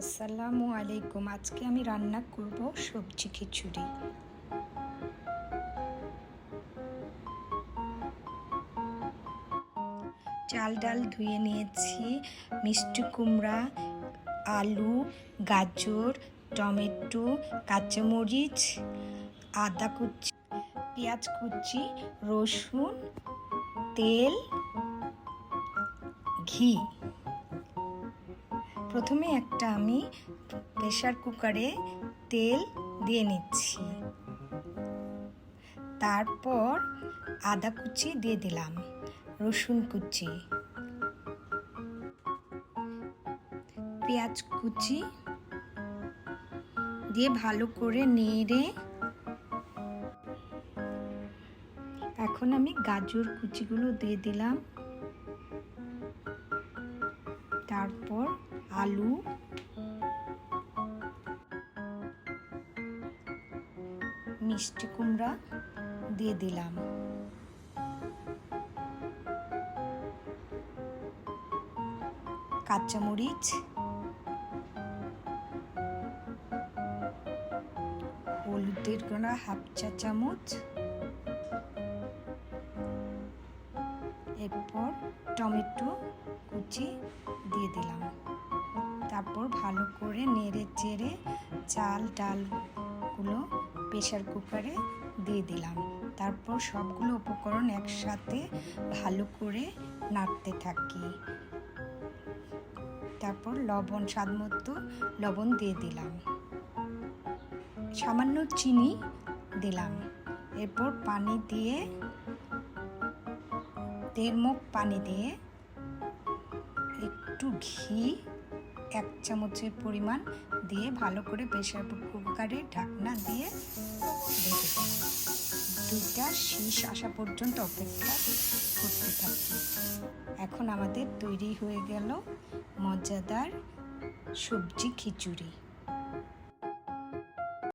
আসসালামু আলাইকুম। আজকে আমি রান্না করব সবজি খিচুড়ি। চাল ডাল ধুয়ে নিয়েছি, মিষ্টি কুমড়া, আলু, গাজর, টমেটো, কাঁচামরিচ, আদা কুচি, পেঁয়াজ কুচি, রসুন, তেল, ঘি। প্রথমে আমি প্রেসার কুকারে তেল দিয়ে নিচ্ছি, তারপর আদা কুচি দিয়ে দিলাম, রসুন কুচি, পেঁয়াজ কুচি দিয়ে ভালো করে নেড়ে এখন আমি গাজর কুচিগুলো দিয়ে দিলাম, তারপর আলু, মিষ্টি কুমড়া দিয়ে দিলাম, কাঁচামরিচ, হলুদের গুঁড়া হাফ চা চামচ, এরপর টমেটো কুচি দিয়ে দিলাম, তারপর ভালো করে নেড়ে চেড়ে চাল ডালগুলো প্রেসার কুকারে দিয়ে দিলাম, তারপর সবগুলো উপকরণ একসাথে ভালো করে নাড়তে থাকি, তারপর লবণ স্বাদ মতো লবণ দিয়ে দিলাম, সামান্য চিনি দিলাম, এরপর পানি দিয়ে 1.5 মগ পানি দিয়ে একটু ঘি 1 চামচের পরিমাণ দিয়ে ভালো করে প্রেসার কুকারে ঢাকনা দিয়ে ঢেকে দিই। 2টা শীষ আসা পর্যন্ত অপেক্ষা করতে থাকি। এখন আমাদের তৈরি হয়ে গেল মজাদার সবজি খিচুড়ি।